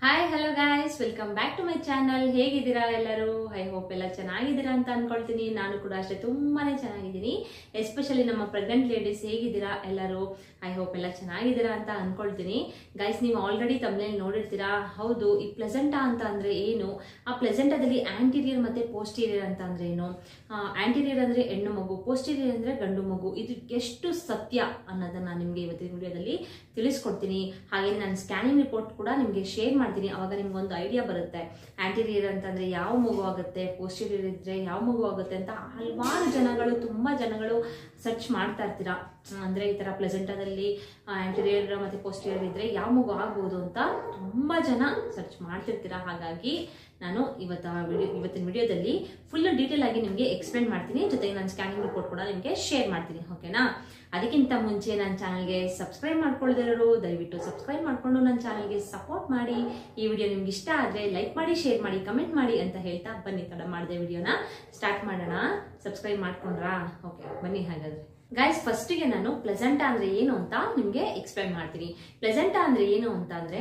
Hi hello guys, welcome back to my channel. ಹೇಗಿದ್ದೀರಾ ಎಲ್ಲರೂ? I hope ಎಲ್ಲ ಚೆನ್ನಾಗಿದ್ದೀರಾ ಅಂತ ಅನ್ಕೊಳ್ತೀನಿ. ನಾನು ಕೂಡ ಅಷ್ಟೇ ತುಂಬಾನೇ ಚೆನ್ನಾಗಿದ್ದೀನಿ. ಎಸ್ಪೆಷಲಿ ನಮ್ಮ ಪ್ರೆಗ್ನೆಂಟ್ ಲೇಡೀಸ್ ಹೇಗಿದ್ದೀರಾ ಎಲ್ಲರೂ? ಐ ಹೋಪ್ ಎಲ್ಲ ಚೆನ್ನಾಗಿದ್ದೀರಾ ಅಂತ ಅನ್ಕೊಳ್ತೀನಿ. ಗೈಸ್, ನೀವು ಆಲ್ರೆಡಿ ತಮ್ನೇಲಿ ನೋಡಿರ್ತೀರಾ. ಹೌದು, ಈ ಪ್ಲೆಸೆಂಟಾ ಅಂತ ಅಂದ್ರೆ ಏನು, ಆ ಪ್ಲೆಸೆಂಟಾದಲ್ಲಿ ಆಂಟೀರಿಯರ್ ಮತ್ತೆ ಪೋಸ್ಟೀರಿಯರ್ ಅಂತ ಅಂದ್ರೆ ಏನು, ಆಂಟೀರಿಯರ್ ಅಂದ್ರೆ ಹೆಣ್ಣು ಮಗು, ಪೋಸ್ಟೀರಿಯರ್ ಅಂದ್ರೆ ಗಂಡು ಮಗು, ಇದು ಎಷ್ಟು ಸತ್ಯ ಅನ್ನೋದನ್ನ ನಿಮ್ಗೆ ಇವತ್ತಿನ ವಿಡಿಯೋದಲ್ಲಿ ತಿಳಿಸ್ಕೊಡ್ತೀನಿ. ಹಾಗೆ ನಾನು ಸ್ಕ್ಯಾನಿಂಗ್ ರಿಪೋರ್ಟ್ ಕೂಡ ನಿಮ್ಗೆ ಶೇರ್ ಮಾಡ್ತೀನಿ. ಅವಾಗ ನಿಮ್ಗೆ ಒಂದು ಐಡಿಯಾ ಬರುತ್ತೆ. ಆಂಟೀರಿಯರ್ ಅಂತಂದ್ರೆ ಯಾವ ಮಗು ಆಗುತ್ತೆ, ಪೋಸ್ಟೀರಿಯರ್ ಇದ್ರೆ ಯಾವ ಮಗು ಆಗುತ್ತೆ ಅಂತ ಹಲವಾರು ಜನಗಳು, ತುಂಬಾ ಜನಗಳು ಸರ್ಚ್ ಮಾಡ್ತಾ ಇರ್ತೀರಾ. ಅಂದ್ರೆ ಈ ತರ ಪ್ಲೆಸೆಂಟಾದಲ್ಲಿ ಆಂಟೀರಿಯರ್ ಮತ್ತೆ ಪೋಸ್ಟೀರಿಯರ್ ಇದ್ರೆ ಯಾವ ಮಗು ಆಗ್ಬಹುದು ಅಂತ ತುಂಬಾ ಜನ ಸರ್ಚ್ ಮಾಡ್ತಿರ್ತೀರಾ. ಹಾಗಾಗಿ ನಾನು ಇವತ್ತಿನ ವಿಡಿಯೋದಲ್ಲಿ ಫುಲ್ ಡೀಟೇಲ್ ಆಗಿ ನಿಮಗೆ ಎಕ್ಸ್ಪ್ಲೇನ್ ಮಾಡ್ತೀನಿ. ಜೊತೆಗೆ ನಾನು ಸ್ಕ್ಯಾನಿಂಗ್ ರಿಪೋರ್ಟ್ ಕೂಡ ನಿಮಗೆ ಶೇರ್ ಮಾಡ್ತೀನಿ. ಓಕೆನಾ? ಅದಕ್ಕಿಂತ ಮುಂಚೆ ನನ್ನ ಚಾನಲ್ಗೆ ಸಬ್ಸ್ಕ್ರೈಬ್ ಮಾಡ್ಕೊಳ್ಳದಿರೋರು ದಯವಿಟ್ಟು ಸಬ್ಸ್ಕ್ರೈಬ್ ಮಾಡ್ಕೊಂಡು ನನ್ನ ಚಾನಲ್ಗೆ ಸಪೋರ್ಟ್ ಮಾಡಿ. ಈ ವಿಡಿಯೋ ನಿಮ್ಗೆ ಇಷ್ಟ ಆದ್ರೆ ಲೈಕ್ ಮಾಡಿ, ಶೇರ್ ಮಾಡಿ, ಕಮೆಂಟ್ ಮಾಡಿ ಅಂತ ಹೇಳ್ತಾ ಬನ್ನಿ ತಡ ಮಾಡದೆ ವಿಡಿಯೋನ ಸ್ಟಾರ್ಟ್ ಮಾಡೋಣ. ಸಬ್ಸ್ಕ್ರೈಬ್ ಮಾಡ್ಕೊಂಡ್ರಾ? ಓಕೆ, ಬನ್ನಿ ಹಾಗಾದ್ರೆ. ಗೈಸ್, ಫಸ್ಟಿಗೆ ನಾನು ಪ್ಲೆಸೆಂಟಾ ಅಂದ್ರೆ ಏನು ಅಂತ ನಿಮ್ಗೆ ಎಕ್ಸ್ಪ್ಲೈನ್ ಮಾಡ್ತೀನಿ. ಪ್ಲೆಸೆಂಟಾ ಅಂದ್ರೆ ಏನು ಅಂತ ಅಂದ್ರೆ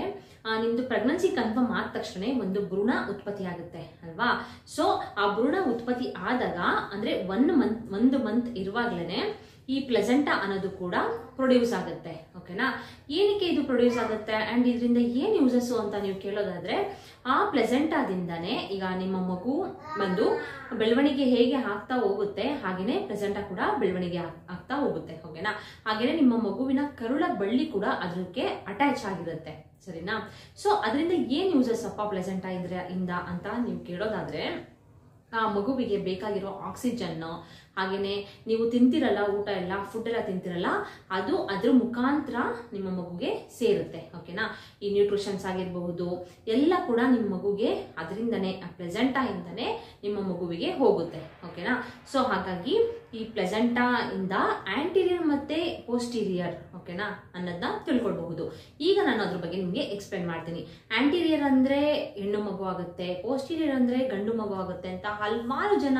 ನಿಮ್ದು ಪ್ರೆಗ್ನೆನ್ಸಿ ಕನ್ಫರ್ಮ್ ಆದ ತಕ್ಷಣ ಒಂದು ಭ್ರೂಣ ಉತ್ಪತ್ತಿ ಆಗುತ್ತೆ ಅಲ್ವಾ? ಸೊ ಆ ಭ್ರೂಣ ಉತ್ಪತ್ತಿ ಆದಾಗ ಅಂದ್ರೆ ಒಂದು ಮಂತ್ ಇರುವಾಗ್ಲೇನೆ ಈ ಪ್ಲೆಸೆಂಟಾ ಅನ್ನೋದು ಕೂಡ ಪ್ರೊಡ್ಯೂಸ್ ಆಗುತ್ತೆ. ಓಕೆನಾ? ಏನಕ್ಕೆ ಇದು ಪ್ರೊಡ್ಯೂಸ್ ಆಗುತ್ತೆ ಅಂಡ್ ಇದರಿಂದ ಏನ್ ಯೂಸಸ್ ಅಂತ ನೀವು ಕೇಳೋದಾದ್ರೆ, ಆ ಪ್ಲೆಸೆಂಟಾದಿಂದಾನೇ ಈಗ ನಿಮ್ಮ ಮಗು ಬಂದು ಬೆಳವಣಿಗೆ ಹೇಗೆ ಆಗ್ತಾ ಹೋಗುತ್ತೆ ಹಾಗೇನೆ ಪ್ಲೆಸೆಂಟಾ ಕೂಡ ಬೆಳವಣಿಗೆ ಆಗ್ತಾ ಹೋಗುತ್ತೆ. ಓಕೆನಾ? ಹಾಗೇನೆ ನಿಮ್ಮ ಮಗುವಿನ ಕರುಳ ಬಳ್ಳಿ ಕೂಡ ಅದಕ್ಕೆ ಅಟ್ಯಾಚ್ ಆಗಿರುತ್ತೆ. ಸರಿನಾ? ಸೊ ಅದರಿಂದ ಏನ್ ಯೂಸಸ್ ಅಪ್ಪ ಪ್ಲೆಸೆಂಟಾ ಇಂದ ಅಂತ ನೀವು ಕೇಳೋದಾದ್ರೆ, ಆ ಮಗುವಿಗೆ ಬೇಕಾಗಿರೋ ಆಕ್ಸಿಜನ್, ಹಾಗೇನೆ ನೀವು ತಿಂತಿರಲ್ಲ ಊಟ ಎಲ್ಲ, ಫುಡ್ ಎಲ್ಲ ತಿಂತಿರಲ್ಲ, ಅದು ಅದ್ರ ಮುಖಾಂತರ ನಿಮ್ಮ ಮಗುಗೆ ಸೇರುತ್ತೆ. ಓಕೆನಾ? ಈ ನ್ಯೂಟ್ರಿಷನ್ಸ್ ಆಗಿರಬಹುದು ಎಲ್ಲ ಕೂಡ ನಿಮ್ಮ ಮಗುಗೆ ಅದರಿಂದನೇ, ಆ ಪ್ಲೆಸೆಂಟಾ ಇಂದನೇ ನಿಮ್ಮ ಮಗುವಿಗೆ ಹೋಗುತ್ತೆ. ಓಕೆನಾ? ಸೊ ಹಾಗಾಗಿ ಈ ಪ್ಲೆಸೆಂಟಾ ಇಂದ ಆಂಟೀರಿಯರ್ ಮತ್ತೆ ಪೋಸ್ಟೀರಿಯರ್, ಓಕೆನಾ, ಅನ್ನೋದನ್ನ ತಿಳ್ಕೊಳ್ಬಹುದು. ಈಗ ನಾನು ಅದ್ರ ಬಗ್ಗೆ ನಿಮ್ಗೆ ಎಕ್ಸ್ಪ್ಲೈನ್ ಮಾಡ್ತೀನಿ. ಆಂಟೀರಿಯರ್ ಅಂದ್ರೆ ಹೆಣ್ಣು ಮಗು ಆಗುತ್ತೆ, ಪೋಸ್ಟೀರಿಯರ್ ಅಂದ್ರೆ ಗಂಡು ಮಗು ಆಗುತ್ತೆ ಅಂತ ಹಲವಾರು ಜನ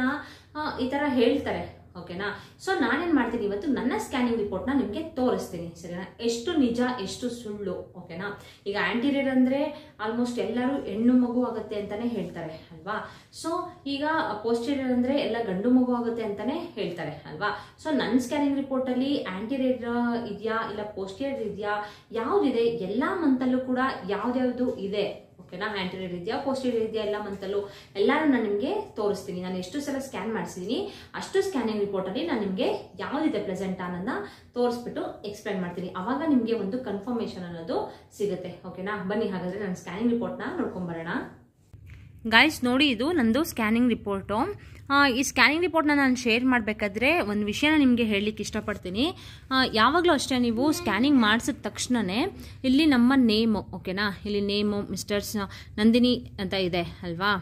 ಈ ತರ ಹೇಳ್ತಾರೆ. ಓಕೆನಾ? ಸೊ ನಾನೇನ್ ಮಾಡ್ತೀನಿ, ಇವತ್ತು ನನ್ನ ಸ್ಕ್ಯಾನಿಂಗ್ ರಿಪೋರ್ಟ್ ನ ನಿಮ್ಗೆ ತೋರಿಸ್ತೀನಿ. ಸರಿನಾ? ಎಷ್ಟು ನಿಜ ಎಷ್ಟು ಸುಳ್ಳು. ಓಕೆನಾ? ಈಗ ಆಂಟೀರಿಯರ್ ಅಂದ್ರೆ ಆಲ್ಮೋಸ್ಟ್ ಎಲ್ಲರೂ ಹೆಣ್ಣು ಮಗು ಆಗುತ್ತೆ ಅಂತಾನೆ ಹೇಳ್ತಾರೆ ಅಲ್ವಾ? ಸೊ ಈಗ ಪೋಸ್ಟೀರಿಯರ್ ಅಂದ್ರೆ ಎಲ್ಲ ಗಂಡು ಮಗು ಆಗುತ್ತೆ ಅಂತಾನೆ ಹೇಳ್ತಾರೆ ಅಲ್ವಾ? ಸೊ ನನ್ನ ಸ್ಕ್ಯಾನಿಂಗ್ ರಿಪೋರ್ಟ್ ಅಲ್ಲಿ ಆಂಟೀರಿಯರ್ ಇದೆಯಾ ಇಲ್ಲ ಪೋಸ್ಟೀರಿಯರ್ ಇದೆಯಾ, ಯಾವ್ದಿದೆ, ಎಲ್ಲಾ ಮಂತಲ್ಲೂ ಕೂಡ ಯಾವ್ದ್ಯಾವ್ದು ಇದೆ. ಓಕೆನಾ? ಆಂಟೀರಿಯರ್ ಇದೆಯಾ ಪೋಸ್ಟೀರಿಯರ್ ಇದೆಯಾ ಎಲ್ಲ ಮಂತಲ್ಲೂ ಎಲ್ಲಾರು ನಾನು ನಿಮ್ಗೆ ತೋರಿಸ್ತೀನಿ. ನಾನು ಎಷ್ಟು ಸಲ ಸ್ಕ್ಯಾನ್ ಮಾಡಿಸಿದೀನಿ ಅಷ್ಟು ಸ್ಕ್ಯಾನಿಂಗ್ ರಿಪೋರ್ಟ್ ಅಲ್ಲಿ ನಾನು ನಿಮ್ಗೆ ಯಾವ್ದಿದೆ ಪ್ಲೆಸೆಂಟಾ ಅನ್ನೋದನ್ನ ತೋರಿಸ್ಬಿಟ್ಟು ಎಕ್ಸ್ಪ್ಲೈನ್ ಮಾಡ್ತೀನಿ. ಅವಾಗ ನಿಮ್ಗೆ ಒಂದು ಕನ್ಫರ್ಮೇಶನ್ ಅನ್ನೋದು ಸಿಗುತ್ತೆ. ಓಕೆನಾ? ಬನ್ನಿ ಹಾಗಾದ್ರೆ ನಾನು ಸ್ಕ್ಯಾನಿಂಗ್ ರಿಪೋರ್ಟ್ ನ ನೋಡ್ಕೊಂಡ್ ಬರೋಣ. ಗೈಸ್ ನೋಡಿ, ಇದು ನಂದು ಸ್ಕ್ಯಾನಿಂಗ್ ರಿಪೋರ್ಟು. ಈ ಸ್ಕ್ಯಾನಿಂಗ್ ರಿಪೋರ್ಟ್ನ ನಾನು ಶೇರ್ ಮಾಡಬೇಕಾದ್ರೆ ಒಂದು ವಿಷಯನ ನಿಮಗೆ ಹೇಳಲಿಕ್ಕೆ ಇಷ್ಟಪಡ್ತೀನಿ. ಯಾವಾಗಲೂ ಅಷ್ಟೇ, ನೀವು ಸ್ಕ್ಯಾನಿಂಗ್ ಮಾಡಿಸಿದ ತಕ್ಷಣವೇ ಇಲ್ಲಿ ನಮ್ಮ ನೇಮು, ಓಕೆನಾ, ಇಲ್ಲಿ ನೇಮು ಮಿಸ್ಟರ್ಸ್ ನಂದಿನಿ ಅಂತ ಇದೆ ಅಲ್ವಾ?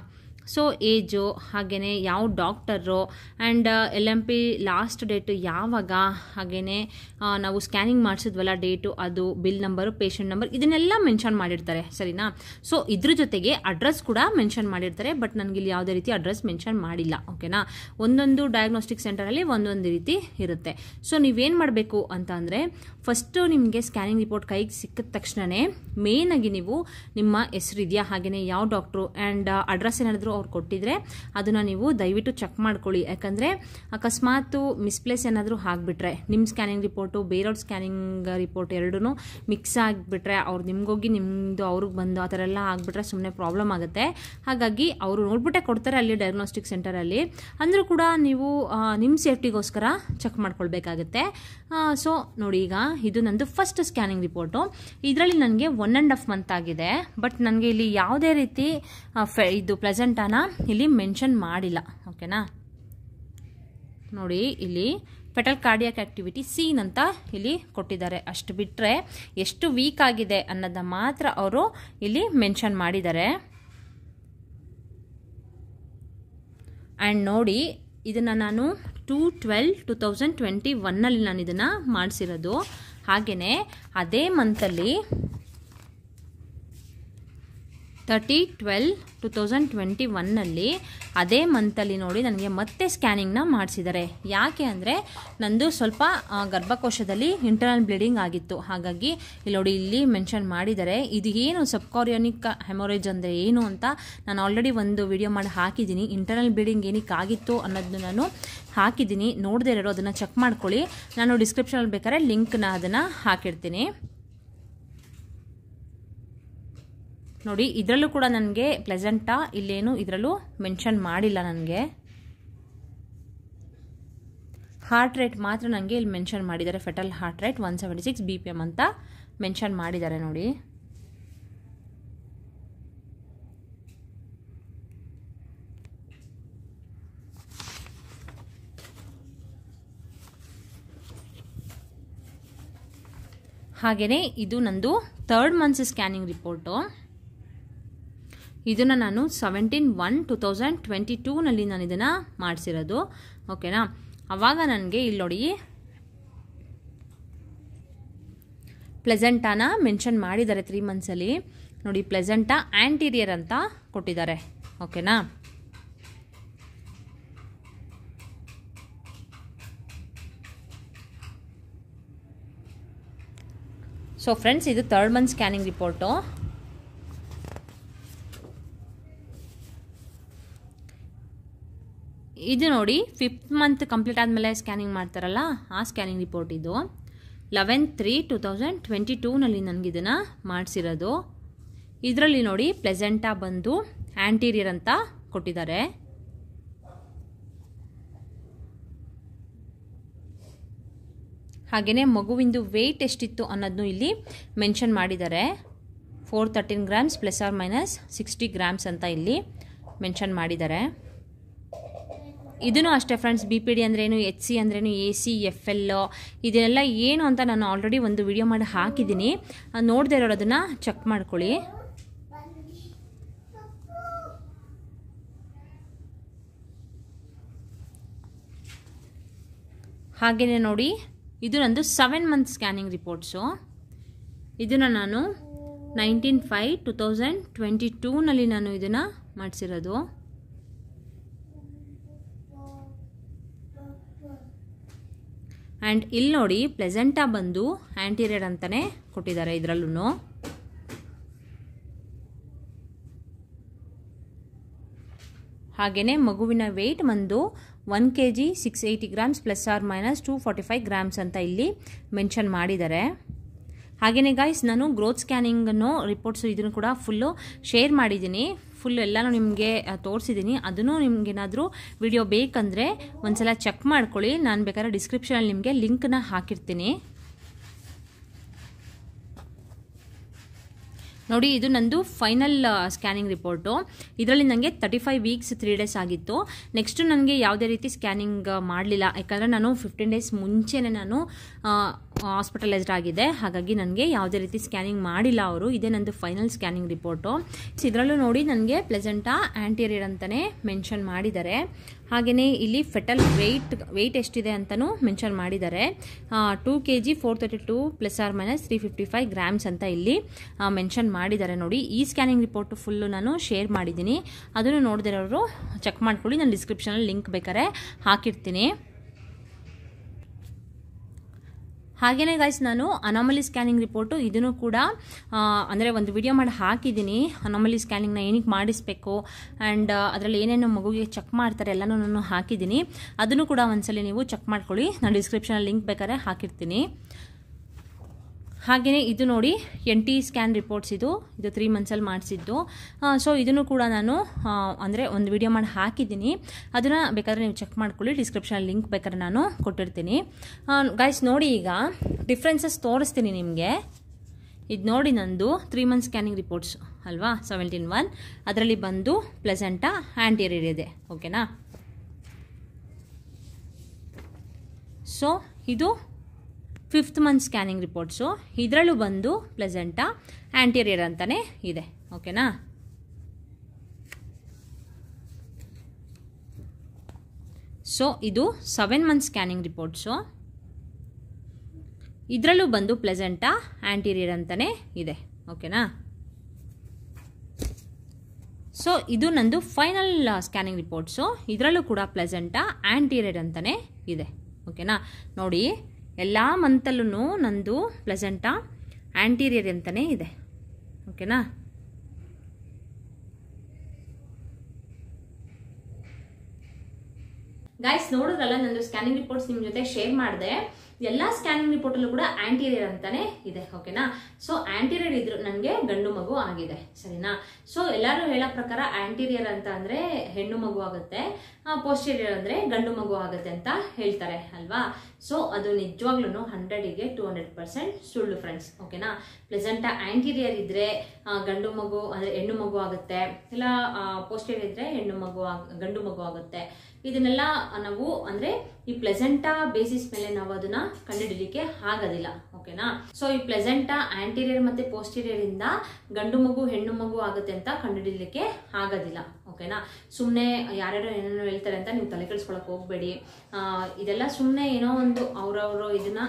ಸೊ ಏಜು, ಹಾಗೆಯೇ ಯಾವ doctor and LMP last date ಯಾವಾಗ, ಹಾಗೆಯೇ ನಾವು ಸ್ಕ್ಯಾನಿಂಗ್ ಮಾಡಿಸಿದ್ವಲ್ಲ ಡೇಟು, ಅದು ಬಿಲ್ ನಂಬರು, ಪೇಷಂಟ್ ನಂಬರ್, ಇದನ್ನೆಲ್ಲ ಮೆನ್ಷನ್ ಮಾಡಿರ್ತಾರೆ. ಸರಿನಾ? ಸೊ ಇದ್ರ ಜೊತೆಗೆ ಅಡ್ರೆಸ್ ಕೂಡ ಮೆನ್ಷನ್ ಮಾಡಿರ್ತಾರೆ. ಬಟ್ ನನಗಿಲ್ಲಿ ಯಾವುದೇ ರೀತಿ ಅಡ್ರೆಸ್ ಮೆನ್ಷನ್ ಮಾಡಿಲ್ಲ. ಓಕೆನಾ? ಒಂದೊಂದು ಡಯಾಗ್ನೋಸ್ಟಿಕ್ ಸೆಂಟರಲ್ಲಿ ಒಂದೊಂದು ರೀತಿ ಇರುತ್ತೆ. ಸೊ ನೀವೇನು ಮಾಡಬೇಕು ಅಂತ ಅಂದರೆ, ಫಸ್ಟು ನಿಮಗೆ ಸ್ಕ್ಯಾನಿಂಗ್ ರಿಪೋರ್ಟ್ ಕೈಗೆ ಸಿಕ್ಕಿದ ತಕ್ಷಣವೇ ಮೇಯ್ನಾಗಿ ನೀವು ನಿಮ್ಮ ಹೆಸರು ಇದೆಯಾ, ಹಾಗೆಯೇ ಯಾವ ಡಾಕ್ಟ್ರು ಆ್ಯಂಡ್ ಅಡ್ರೆಸ್ ಏನಾದರೂ ಅವ್ರು ಕೊಟ್ಟಿದ್ರೆ ಅದನ್ನು ನೀವು ದಯವಿಟ್ಟು ಚೆಕ್ ಮಾಡ್ಕೊಳ್ಳಿ. ಯಾಕಂದರೆ ಅಕಸ್ಮಾತ್ ಮಿಸ್ಪ್ಲೇಸ್ ಏನಾದರೂ ಆಗಿಬಿಟ್ರೆ ನಿಮ್ಮ ಸ್ಕ್ಯಾನಿಂಗ್ ರಿಪೋರ್ಟು ಬೇರೆಯವ್ರ ಸ್ಕ್ಯಾನಿಂಗ್ ರಿಪೋರ್ಟ್ ಎರಡೂ ಮಿಕ್ಸ್ ಆಗಿಬಿಟ್ರೆ, ಅವ್ರು ನಿಮ್ಗೋಗಿ ನಿಮ್ಮದು ಅವ್ರಿಗೆ ಬಂದು ಆ ಥರ ಎಲ್ಲ ಆಗಿಬಿಟ್ರೆ ಸುಮ್ಮನೆ ಪ್ರಾಬ್ಲಮ್ ಆಗುತ್ತೆ. ಹಾಗಾಗಿ ಅವರು ನೋಡ್ಬಿಟ್ಟೆ ಕೊಡ್ತಾರೆ ಅಲ್ಲಿ ಡಯಾಗ್ನೋಸ್ಟಿಕ್ ಸೆಂಟರಲ್ಲಿ. ಅಂದರೂ ಕೂಡ ನೀವು ನಿಮ್ಮ ಸೇಫ್ಟಿಗೋಸ್ಕರ ಚೆಕ್ ಮಾಡ್ಕೊಳ್ಬೇಕಾಗತ್ತೆ. ಸೊ ನೋಡಿ, ಈಗ ಇದು ನಂದು ಫಸ್ಟ್ ಸ್ಕ್ಯಾನಿಂಗ್ ರಿಪೋರ್ಟು. ಇದರಲ್ಲಿ ನನಗೆ 1.5 ಮಂತ್ ಆಗಿದೆ. ಬಟ್ ನನಗೆ ಇಲ್ಲಿ ಯಾವುದೇ ರೀತಿ ಇದು ಪ್ಲೆಸೆಂಟಾನ ಇಲ್ಲಿ ಮೆನ್ಷನ್ ಮಾಡಿಲ್ಲ. ಓಕೆನಾ? ನೋಡಿ, ಇಲ್ಲಿ ಫೆಟಲ್ ಕಾರ್ಡಿಯಾಕ್ ಆಕ್ಟಿವಿಟಿ ಸೀನ್ ಅಂತ ಇಲ್ಲಿ ಕೊಟ್ಟಿದ್ದಾರೆ. ಅಷ್ಟು ಬಿಟ್ಟರೆ ಎಷ್ಟು ವೀಕ್ ಆಗಿದೆ ಅನ್ನೋದನ್ನ ಮಾತ್ರ ಅವರು ಇಲ್ಲಿ ಮೆನ್ಷನ್ ಮಾಡಿದ್ದಾರೆ. ಆ್ಯಂಡ್ ನೋಡಿ, ಇದನ್ನು ನಾನು 2/12/2021 ನಾನು ಇದನ್ನು ಮಾಡಿಸಿರೋದು. ಹಾಗೆಯೇ ಅದೇ ಮಂತಲ್ಲಿ 30/12/2021 ಅದೇ ಮಂತಲ್ಲಿ ನೋಡಿ ನನಗೆ ಮತ್ತೆ ಸ್ಕ್ಯಾನಿಂಗ್ನ ಮಾಡಿಸಿದ್ದಾರೆ. ಯಾಕೆ ಅಂದರೆ ನಂದು ಸ್ವಲ್ಪ ಗರ್ಭಕೋಶದಲ್ಲಿ ಇಂಟರ್ನಲ್ ಬ್ಲೀಡಿಂಗ್ ಆಗಿತ್ತು. ಹಾಗಾಗಿ ಇಲ್ಲಿ ನೋಡಿ ಇಲ್ಲಿ ಮೆನ್ಷನ್ ಮಾಡಿದ್ದಾರೆ. ಇದು ಏನು ಸಬ್ಕಾರಿಯಾನಿಕ್ ಹೆಮೊರೇಜ್ ಅಂದರೆ ಏನು ಅಂತ ನಾನು ಆಲ್ರೆಡಿ ಒಂದು ವಿಡಿಯೋ ಮಾಡಿ ಹಾಕಿದ್ದೀನಿ. ಇಂಟರ್ನಲ್ ಬ್ಲೀಡಿಂಗ್ ಏನಕ್ಕೆ ಆಗಿತ್ತು ಅನ್ನೋದನ್ನು ನಾನು ಹಾಕಿದ್ದೀನಿ. ನೋಡದೇ ಇರೋರು ಅದನ್ನು ಚೆಕ್ ಮಾಡ್ಕೊಳ್ಳಿ. ನಾನು ಡಿಸ್ಕ್ರಿಪ್ಷನಲ್ಲಿ ಬೇಕಾದ್ರೆ ಲಿಂಕ್ನ ಅದನ್ನು ಹಾಕಿರ್ತೀನಿ. ನೋಡಿ ಇದರಲ್ಲೂ ಕೂಡ ನನಗೆ ಪ್ಲೆಸೆಂಟಾ ಇಲ್ಲೇನು ಇದರಲ್ಲೂ ಮೆನ್ಷನ್ ಮಾಡಿಲ್ಲ. ನನಗೆ ಹಾರ್ಟ್ ರೇಟ್ ಮಾತ್ರ ನನಗೆ ಇಲ್ಲಿ ಮೆನ್ಷನ್ ಮಾಡಿದ್ದಾರೆ. ಫೆಟಲ್ ಹಾರ್ಟ್ ರೇಟ್ 176 BPM ಅಂತ ಮೆನ್ಷನ್ ಮಾಡಿದ್ದಾರೆ ನೋಡಿ. ಹಾಗೆಯೇ ಇದು ನಂದು 3rd ಮಂತ್ಸ್ ಸ್ಕ್ಯಾನಿಂಗ್ ರಿಪೋರ್ಟು. ಇದನ್ನು ನಾನು 17/1/2022 ನಾನು ಇದನ್ನು ಮಾಡಿಸಿರೋದು. ಓಕೆನಾ. ಆವಾಗ ನನಗೆ ಇಲ್ಲಿ ನೋಡಿ ಪ್ಲೆಸೆಂಟಾನ ಮೆನ್ಷನ್ ಮಾಡಿದ್ದಾರೆ 3 ಮಂತ್ಸಲ್ಲಿ. ನೋಡಿ ಪ್ಲೆಸೆಂಟಾ ಆ್ಯಂಟೀರಿಯರ್ ಅಂತ ಕೊಟ್ಟಿದ್ದಾರೆ. ಓಕೆನಾ. ಸೊ ಫ್ರೆಂಡ್ಸ್, ಇದು 3rd ಮಂತ್ ಸ್ಕ್ಯಾನಿಂಗ್ ರಿಪೋರ್ಟು. ಇದು ನೋಡಿ 5th ಮಂತ್ ಕಂಪ್ಲೀಟ್ ಆದಮೇಲೆ ಸ್ಕ್ಯಾನಿಂಗ್ ಮಾಡ್ತಾರಲ್ಲ ಆ ಸ್ಕ್ಯಾನಿಂಗ್ ರಿಪೋರ್ಟ್. ಇದು 11/3/2022 ನನಗಿದನ್ನು ಮಾಡಿಸಿರೋದು. ಇದರಲ್ಲಿ ನೋಡಿ ಪ್ಲೆಸೆಂಟಾ ಬಂದು ಆ್ಯಂಟೀರಿಯರ್ ಅಂತ ಕೊಟ್ಟಿದ್ದಾರೆ. ಹಾಗೆಯೇ ಮಗುವಿಂದು ವೆಯ್ಟ್ ಎಷ್ಟಿತ್ತು ಅನ್ನೋದನ್ನು ಇಲ್ಲಿ ಮೆನ್ಷನ್ ಮಾಡಿದ್ದಾರೆ. 413 ಗ್ರಾಮ್ಸ್ ±60 ಗ್ರಾಮ್ಸ್ ಅಂತ ಇಲ್ಲಿ ಮೆನ್ಷನ್ ಮಾಡಿದ್ದಾರೆ. ಇದೂ ಅಷ್ಟೇ ಫ್ರೆಂಡ್ಸ್. BPD ಅಂದ್ರೇನು, HC ಅಂದ್ರೇನು, AC, FL ಇದೆಲ್ಲ ಏನು ಅಂತ ನಾನು ಆಲ್ರೆಡಿ ಒಂದು ವಿಡಿಯೋ ಮಾಡಿ ಹಾಕಿದ್ದೀನಿ. ನೋಡದೇ ಇರೋರು ಅದನ್ನು ಚೆಕ್ ಮಾಡ್ಕೊಳ್ಳಿ. ಹಾಗೆಯೇ ನೋಡಿ ಇದು ನಂದು 7 ಮಂತ್ ಸ್ಕ್ಯಾನಿಂಗ್ ರಿಪೋರ್ಟ್ಸು. ಇದನ್ನು ನಾನು 19/5/2022 ನಾನು ಇದನ್ನು ಮಾಡಿಸಿರೋದು. ಆ್ಯಂಡ್ ಇಲ್ಲಿ ನೋಡಿ ಪ್ಲೆಸೆಂಟಾ ಬಂದು ಆ್ಯಂಟೀರಿಯರ್ ಅಂತಲೇ ಕೊಟ್ಟಿದ್ದಾರೆ ಇದರಲ್ಲೂ. ಹಾಗೆಯೇ ಮಗುವಿನ ವೆಯ್ಟ್ ಬಂದು 1 kg 680 ಗ್ರಾಮ್ಸ್ ±245 ಗ್ರಾಮ್ಸ್ ಅಂತ ಇಲ್ಲಿ ಮೆನ್ಷನ್ ಮಾಡಿದ್ದಾರೆ. ಹಾಗೆಯೇ ಗಾಯ್ಸ್, ನಾನು ಗ್ರೋತ್ ಸ್ಕ್ಯಾನಿಂಗನ್ನು ರಿಪೋರ್ಟ್ಸು ಇದನ್ನು ಕೂಡ ಫುಲ್ಲು ಶೇರ್ ಮಾಡಿದ್ದೀನಿ. ಫುಲ್ ಎಲ್ಲನೂ ನಿಮಗೆ ತೋರಿಸಿದ್ದೀನಿ. ಅದನ್ನು ನಿಮಗೇನಾದರೂ ವಿಡಿಯೋ ಬೇಕಂದರೆ ಒಂದ್ಸಲ ಚೆಕ್ ಮಾಡ್ಕೊಳ್ಳಿ. ನಾನು ಬೇಕಾದ್ರೆ ಡಿಸ್ಕ್ರಿಪ್ಷನಲ್ಲಿ ನಿಮಗೆ ಲಿಂಕ್ನ ಹಾಕಿರ್ತೀನಿ. ನೋಡಿ ಇದು ನಂದು ಫೈನಲ್ ಸ್ಕ್ಯಾನಿಂಗ್ ರಿಪೋರ್ಟು. ಇದರಲ್ಲಿ ನನಗೆ 35 ವೀಕ್ಸ್ 3 ಡೇಸ್ ಆಗಿತ್ತು. ನೆಕ್ಸ್ಟು ನನಗೆ ಯಾವುದೇ ರೀತಿ ಸ್ಕ್ಯಾನಿಂಗ್ ಮಾಡಲಿಲ್ಲ. ಯಾಕಂದರೆ ನಾನು 15 ಡೇಸ್ ಮುಂಚೆನೇ ನಾನು ಹಾಸ್ಪಿಟಲೈಸ್ಡ್ ಆಗಿದೆ. ಹಾಗಾಗಿ ನನಗೆ ಯಾವುದೇ ರೀತಿ ಸ್ಕ್ಯಾನಿಂಗ್ ಮಾಡಿಲ್ಲ ಅವರು. ಇದೇ ನಂದು ಫೈನಲ್ ಸ್ಕ್ಯಾನಿಂಗ್ ರಿಪೋರ್ಟು. ಇದರಲ್ಲೂ ನೋಡಿ ನನಗೆ ಪ್ಲೆಸೆಂಟಾ ಆ್ಯಂಟೀರಿಯರ್ ಅಂತಲೇ ಮೆನ್ಷನ್ ಮಾಡಿದ್ದಾರೆ. ಹಾಗೆಯೇ ಇಲ್ಲಿ ಫೆಟಲ್ ವೆಯ್ಟ್ ಎಷ್ಟಿದೆ ಅಂತಲೂ ಮೆನ್ಷನ್ ಮಾಡಿದ್ದಾರೆ. 2 kg 432 ±355 ಗ್ರಾಮ್ಸ್ ಅಂತ ಇಲ್ಲಿ ಮೆನ್ಷನ್ ಮಾಡಿದ್ದಾರೆ. ನೋಡಿ ಈ ಸ್ಕ್ಯಾನಿಂಗ್ ರಿಪೋರ್ಟು ಫುಲ್ಲು ನಾನು ಶೇರ್ ಮಾಡಿದ್ದೀನಿ. ಅದನ್ನು ನೋಡಿದಿರೋರು ಚೆಕ್ ಮಾಡ್ಕೊಳ್ಳಿ. ನಾನು ಡಿಸ್ಕ್ರಿಪ್ಷನಲ್ಲಿ ಲಿಂಕ್ ಬೇಕಾದ್ರೆ ಹಾಕಿರ್ತೀನಿ. ಹಾಗೆಯೇ ಗೈಸ್, ನಾನು ಅನಾಮಲಿ ಸ್ಕ್ಯಾನಿಂಗ್ ರಿಪೋರ್ಟು ಇದನ್ನು ಕೂಡ ಅಂದರೆ ಒಂದು ವಿಡಿಯೋ ಮಾಡಿ ಹಾಕಿದ್ದೀನಿ. ಅನಾಮಲಿ ಸ್ಕ್ಯಾನಿಂಗ್ನ ಏನಕ್ಕೆ ಮಾಡಿಸ್ಬೇಕು ಆ್ಯಂಡ್ ಅದರಲ್ಲಿ ಏನೇನು ಮಗುಗೆ ಚೆಕ್ ಮಾಡ್ತಾರೆ ಎಲ್ಲನೂ ನಾನು ಹಾಕಿದ್ದೀನಿ. ಅದನ್ನು ಕೂಡ ಒಂದ್ಸಲ ನೀವು ಚೆಕ್ ಮಾಡ್ಕೊಳ್ಳಿ. ನಾನು ಡಿಸ್ಕ್ರಿಪ್ಷನಲ್ಲಿ ಲಿಂಕ್ ಬೇಕಾದ್ರೆ ಹಾಕಿರ್ತೀನಿ. ಹಾಗೆಯೇ ಇದು ನೋಡಿ NT ಸ್ಕ್ಯಾನ್ ರಿಪೋರ್ಟ್ಸ್. ಇದು 3 ಮಂತ್ಸಲ್ಲಿ ಮಾಡಿಸಿದ್ದು. ಸೊ ಇದನ್ನು ಕೂಡ ನಾನು ಅಂದರೆ ಒಂದು ವಿಡಿಯೋ ಮಾಡಿ ಹಾಕಿದ್ದೀನಿ. ಅದನ್ನು ಬೇಕಾದ್ರೆ ನೀವು ಚೆಕ್ ಮಾಡ್ಕೊಳ್ಳಿ. ಡಿಸ್ಕ್ರಿಪ್ಷನಲ್ಲಿ ಲಿಂಕ್ ಬೇಕಾದ್ರೆ ನಾನು ಕೊಟ್ಟಿರ್ತೀನಿ. ಗೈಸ್ ನೋಡಿ, ಈಗ ಡಿಫ್ರೆನ್ಸಸ್ ತೋರಿಸ್ತೀನಿ ನಿಮಗೆ. ಇದು ನೋಡಿ ನಂದು 3 ಮಂತ್ ಸ್ಕ್ಯಾನಿಂಗ್ ರಿಪೋರ್ಟ್ಸ್ ಅಲ್ವಾ, 17/1. ಅದರಲ್ಲಿ ಬಂದು ಪ್ಲೆಸೆಂಟಾ ಆ್ಯಂಟೀರಿಯರ್ ಇದೆ. ಓಕೆನಾ. ಸೊ ಇದು 5th ಮಂತ್ ಸ್ಕ್ಯಾನಿಂಗ್ ರಿಪೋರ್ಟ್ಸು. ಇದರಲ್ಲೂ ಬಂದು ಪ್ಲೆಸೆಂಟಾ ಆ್ಯಂಟೀರಿಯರ್ ಅಂತಲೇ ಇದೆ. ಓಕೆನಾ. ಸೊ ಇದು 7 ಮಂತ್ ಸ್ಕ್ಯಾನಿಂಗ್ ರಿಪೋರ್ಟ್ಸು. ಇದರಲ್ಲೂ ಬಂದು ಪ್ಲೆಸೆಂಟಾ ಆ್ಯಂಟೀರಿಯರ್ ಅಂತಲೇ ಇದೆ. ಓಕೆನಾ. ಸೊ ಇದು ನಂದು ಫೈನಲ್ ಸ್ಕ್ಯಾನಿಂಗ್ ರಿಪೋರ್ಟ್ಸು. ಇದರಲ್ಲೂ ಕೂಡ ಪ್ಲೆಸೆಂಟಾ ಆಂಟೀರಿಯರ್ ಅಂತಲೇ ಇದೆ. ಓಕೆನಾ, ನೋಡಿ ಎಲ್ಲ ಮಂತಲ್ಲೂ ನಂದು ಪ್ಲೆಸೆಂಟಾ ಆಂಟೀರಿಯರ್ ಅಂತಲೇ ಇದೆ. ಓಕೆನಾ, ಗೈಸ್ ನೋಡಿದ್ರಲ್ಲ, ನಂದು ಸ್ಕ್ಯಾನಿಂಗ್ ರಿಪೋರ್ಟ್ಸ್ ನಿಮ್ಮ ಜೊತೆ ಶೇರ್ ಮಾಡಿದೆ. ಎಲ್ಲ ಸ್ಕ್ಯಾನಿಂಗ್ ರಿಪೋರ್ಟ್ ಅಲ್ಲೂ ಕೂಡ ಆಂಟೀರಿಯರ್ ಅಂತಾನೆ ಇದೆ. ಓಕೆನಾ, ಸೊ ಆಂಟೀರಿಯರ್ ಇದ್ರು ನನಗೆ ಗಂಡು ಮಗು ಆಗಿದೆ. ಸರಿನಾ, ಸೊ ಎಲ್ಲರೂ ಹೇಳೋ ಪ್ರಕಾರ ಆಂಟೀರಿಯರ್ ಅಂತ ಅಂದ್ರೆ ಹೆಣ್ಣು ಮಗು ಆಗುತ್ತೆ, ಪೋಸ್ಟೀರಿಯರ್ ಅಂದ್ರೆ ಗಂಡು ಮಗು ಆಗುತ್ತೆ ಅಂತ ಹೇಳ್ತಾರೆ ಅಲ್ವಾ. ಸೊ ಅದು ನಿಜವಾಗ್ಲೂ 100ಗೆ 200% ಸುಳ್ಳು ಫ್ರೆಂಡ್ಸ್. ಓಕೆನಾ, ಪ್ಲೆಸೆಂಟಾ ಆಂಟೀರಿಯರ್ ಇದ್ರೆ ಗಂಡು ಮಗು ಅಂದ್ರೆ ಹೆಣ್ಣು ಮಗು ಆಗುತ್ತೆ, ಇಲ್ಲ ಪೋಸ್ಟೀರಿಯರ್ ಇದ್ರೆ ಗಂಡು ಮಗು ಆಗುತ್ತೆ. ಇದನ್ನೆಲ್ಲ ನಾವು ಅಂದ್ರೆ ಈ ಪ್ಲೆಸೆಂಟಾ ಬೇಸಿಸ್ ಮೇಲೆ ನಾವು ಅದನ್ನ ಕಂಡುಹಿಡಿಯಲಿಕ್ಕೆ ಆಗೋದಿಲ್ಲ. ಓಕೆನಾ, ಸೊ ಈ ಪ್ಲೆಸೆಂಟಾ ಆಂಟೀರಿಯರ್ ಮತ್ತೆ ಪೋಸ್ಟೀರಿಯರ್ ಇಂದ ಗಂಡು ಮಗು ಹೆಣ್ಣು ಮಗು ಆಗುತ್ತೆ ಅಂತ ಕಂಡುಹಿಡಿಯಲಿಕ್ಕೆ ಆಗೋದಿಲ್ಲ. ಓಕೆನಾ, ಸುಮ್ಮನೆ ಯಾರ್ಯಾರು ಏನೇನೋ ಹೇಳ್ತಾರೆ ಅಂತ ನೀವು ತಲೆ ಕೆಡಿಸ್ಕೊಳಕ್ ಹೋಗ್ಬೇಡಿ. ಇದೆಲ್ಲ ಸುಮ್ಮನೆ ಏನೋ ಒಂದು ಅವ್ರವ್ರು ಇದನ್ನ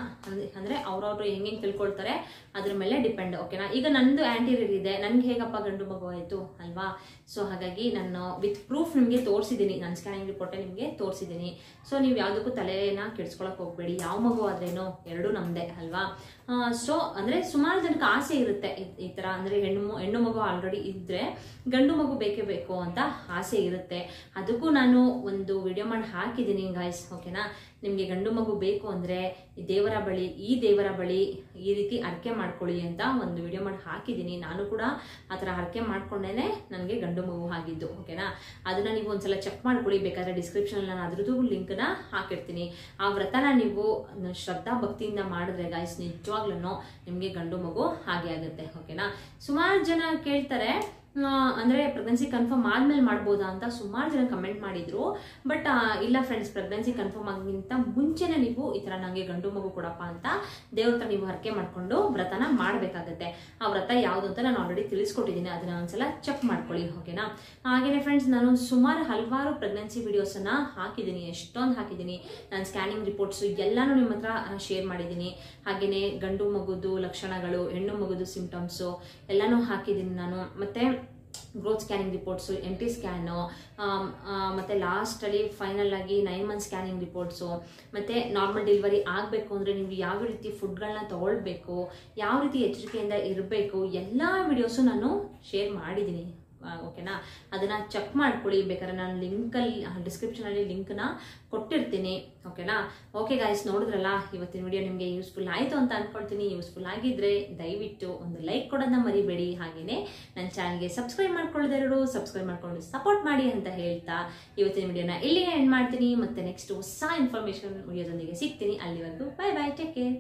ಅಂದ್ರೆ ಅವ್ರವ್ರು ಹೆಂಗೆ ತಿಳ್ಕೊಳ್ತಾರೆ ಅದ್ರ ಮೇಲೆ ಡಿಪೆಂಡ್. ಓಕೆನಾ, ಈಗ ನಂದು ಆಂಟೀರಿಯರ್ ಇದೆ, ನನ್ಗೆ ಹೇಗಪ್ಪ ಗಂಡು ಮಗು ಆಯ್ತು ಅಲ್ವಾ. ಸೊ ಹಾಗಾಗಿ ನಾನು ವಿತ್ ಪ್ರೂಫ್ ನಿಮಗೆ ತೋರಿಸಿದ್ದೀನಿ, ನನ್ನ ಸ್ಕ್ಯಾನಿಂಗ್ ರಿಪೋರ್ಟ್ ನಿಮಗೆ ತೋರಿಸಿದ್ದೀನಿ. ಸೊ ನೀವು ಯಾವುದಕ್ಕೂ ತಲೆನ ಕೆಡಿಸ್ಕೊಳಕ್ ಹೋಗ್ಬೇಡಿ. ಯಾವ ಮಗು ಆದ್ರೇನೋ ಎರಡೂ ನಮ್ದೇ ಅಲ್ವಾ. ಸೊ ಅಂದ್ರೆ ಸುಮಾರು ಜನಕ್ಕೆ ಆಸೆ ಇರುತ್ತೆ ಈ ತರ, ಅಂದ್ರೆ ಹೆಣ್ಣು ಮಗು ಆಲ್ರೆಡಿ ಇದ್ರೆ ಗಂಡು ಮಗು ಬೇಕೇ ಬೇಕು ಅಂತ ಆಸೆ ಇರುತ್ತೆ. ಅದಕ್ಕೂ ನಾನು ಒಂದು ವಿಡಿಯೋ ಮಾಡಿ ಹಾಕಿದ್ದೀನಿ ಗೈಸ್. ಓಕೆನಾ, ನಿಮ್ಗೆ ಗಂಡು ಮಗು ಬೇಕು ಅಂದ್ರೆ ಈ ದೇವರ ಬಳಿ ಈ ರೀತಿ ಹರಕೆ ಮಾಡ್ಕೊಳ್ಳಿ ಅಂತ ಒಂದು ವಿಡಿಯೋ ಮಾಡಿ ಹಾಕಿದ್ದೀನಿ. ನಾನು ಕೂಡ ಆ ಥರ ಹರಕೆ ಮಾಡ್ಕೊಂಡೇನೆ ನನಗೆ ಗಂಡು ಮಗು ಆಗಿದ್ದು. ಓಕೆನಾ, ಅದನ್ನ ನೀವು ಒಂದ್ಸಲ ಚೆಕ್ ಮಾಡ್ಕೊಳ್ಳಿ, ಬೇಕಾದ್ರೆ ಡಿಸ್ಕ್ರಿಪ್ಷನ್ ನಾನು ಅದ್ರದ್ದು ಲಿಂಕ್ನ ಹಾಕಿರ್ತೀನಿ. ಆ ವ್ರತನ ನೀವು ಶ್ರದ್ಧಾ ಭಕ್ತಿಯಿಂದ ಮಾಡಿದ್ರೆ ಗೈಸ್ ನಿಜವಾಗ್ಲೂ ನಿಮ್ಗೆ ಗಂಡು ಮಗು ಹಾಗೆ ಆಗುತ್ತೆ. ಓಕೆನಾ, ಸುಮಾರು ಜನ ಕೇಳ್ತಾರೆ ಅಂದ್ರೆ ಪ್ರೆಗ್ನೆನ್ಸಿ ಕನ್ಫರ್ಮ್ ಆದ್ಮೇಲೆ ಮಾಡ್ಬೋದಾ ಅಂತ ಸುಮಾರು ಜನ ಕಮೆಂಟ್ ಮಾಡಿದ್ರು. ಬಟ್ ಇಲ್ಲ ಫ್ರೆಂಡ್ಸ್, ಪ್ರೆಗ್ನೆನ್ಸಿ ಕನ್ಫರ್ಮ್ ಆಗಿಂತ ಮುಂಚೆನೆ ನೀವು ಈ ತರ ನಂಗೆ ಗಂಡು ಮಗು ಕೊಡಪ್ಪ ಅಂತ ದೇವ್ರ ಹತ್ರ ನೀವು ಹರಕೆ ಮಾಡ್ಕೊಂಡು ವ್ರತನ ಮಾಡ್ಬೇಕಾಗತ್ತೆ. ಆ ವ್ರತ ಯಾವ್ದು ಅಂತ ನಾನು ಆಲ್ರೆಡಿ ತಿಳಿಸ್ಕೊಟ್ಟಿದ್ದೀನಿ, ಅದನ್ನ ಒಂದ್ಸಲ ಚೆಕ್ ಮಾಡ್ಕೊಳ್ಳಿ. ಓಕೆನಾ, ಹಾಗೇನೆ ಫ್ರೆಂಡ್ಸ್, ನಾನು ಹಲವಾರು ಪ್ರೆಗ್ನೆನ್ಸಿ ವಿಡಿಯೋಸ್ ಅನ್ನ ಹಾಕಿದ್ದೀನಿ, ಎಷ್ಟೊಂದು ಹಾಕಿದ್ದೀನಿ. ನಾನು ಸ್ಕ್ಯಾನಿಂಗ್ ರಿಪೋರ್ಟ್ಸ್ ಎಲ್ಲಾನು ನಿಮ್ಮ ಹತ್ರ ಶೇರ್ ಮಾಡಿದ್ದೀನಿ. ಹಾಗೇನೆ ಗಂಡು ಮಗುದು ಲಕ್ಷಣಗಳು, ಹೆಣ್ಣು ಮಗುದು ಸಿಂಪ್ಟಮ್ಸ್ ಎಲ್ಲಾನು ಹಾಕಿದ್ದೀನಿ ನಾನು. ಮತ್ತೆ growth scanning reports, MT scan, ಮತ್ತೆ ಲಾಸ್ಟ್ ಅಲ್ಲಿ ಫೈನಲ್ ಆಗಿ 9 ಮಂತ್ ಸ್ಕ್ಯಾನಿಂಗ್ ರಿಪೋರ್ಟ್ಸು, ಮತ್ತೆ ನಾರ್ಮಲ್ ಡೆಲಿವರಿ ಆಗಬೇಕು ಅಂದ್ರೆ ನೀವು ಯಾವ ರೀತಿ ಫುಡ್ಗಳನ್ನ ತಗೊಳ್ಬೇಕು, ಯಾವ ರೀತಿ ಎಚ್ಚರಿಕೆಯಿಂದ ಇರಬೇಕು, ಎಲ್ಲ ವಿಡಿಯೋಸು ನಾನು ಶೇರ್ ಮಾಡಿದ್ದೀನಿ. ಓಕೆನಾ, ಅದನ್ನ ಚೆಕ್ ಮಾಡ್ಕೊಳ್ಳಿ. ಬೇಕಾದ್ರೆ ನಾನು ಡಿಸ್ಕ್ರಿಪ್ಷನ್ ಅಲ್ಲಿ ಲಿಂಕ್ನ ಕೊಟ್ಟಿರ್ತೀನಿ. ಓಕೆನಾ, ಓಕೆ ಗೈಸ್, ನೋಡಿದ್ರಲ್ಲ ಇವತ್ತಿನ ವಿಡಿಯೋ ನಿಮಗೆ ಯೂಸ್ಫುಲ್ ಆಯಿತು ಅಂತ ಅನ್ಕೊಳ್ತೀನಿ. ಯೂಸ್ಫುಲ್ ಆಗಿದ್ರೆ ದಯವಿಟ್ಟು ಒಂದು ಲೈಕ್ ಕೊಡೋದನ್ನ ಮರಿಬೇಡಿ. ಹಾಗೇನೆ ನನ್ನ ಚಾನಲ್ಗೆ ಸಬ್ಸ್ಕ್ರೈಬ್ ಮಾಡ್ಕೊಂಡು ಸಪೋರ್ಟ್ ಮಾಡಿ ಅಂತ ಹೇಳ್ತಾ ಇವತ್ತಿನ ವಿಡಿಯೋನ ಇಲ್ಲಿಗೆ ಎಂಡ್ ಮಾಡ್ತೀನಿ. ಮತ್ತೆ ನೆಕ್ಸ್ಟ್ ಹೊಸ ಇನ್ಫಾರ್ಮೇಶನ್ ವಿಡಿಯೋದೊಂದಿಗೆ ಸಿಗ್ತೀನಿ. ಅಲ್ಲಿವರೆಗೂ ಬೈ ಬೈ, ಟೇಕ್ ಕೇರ್.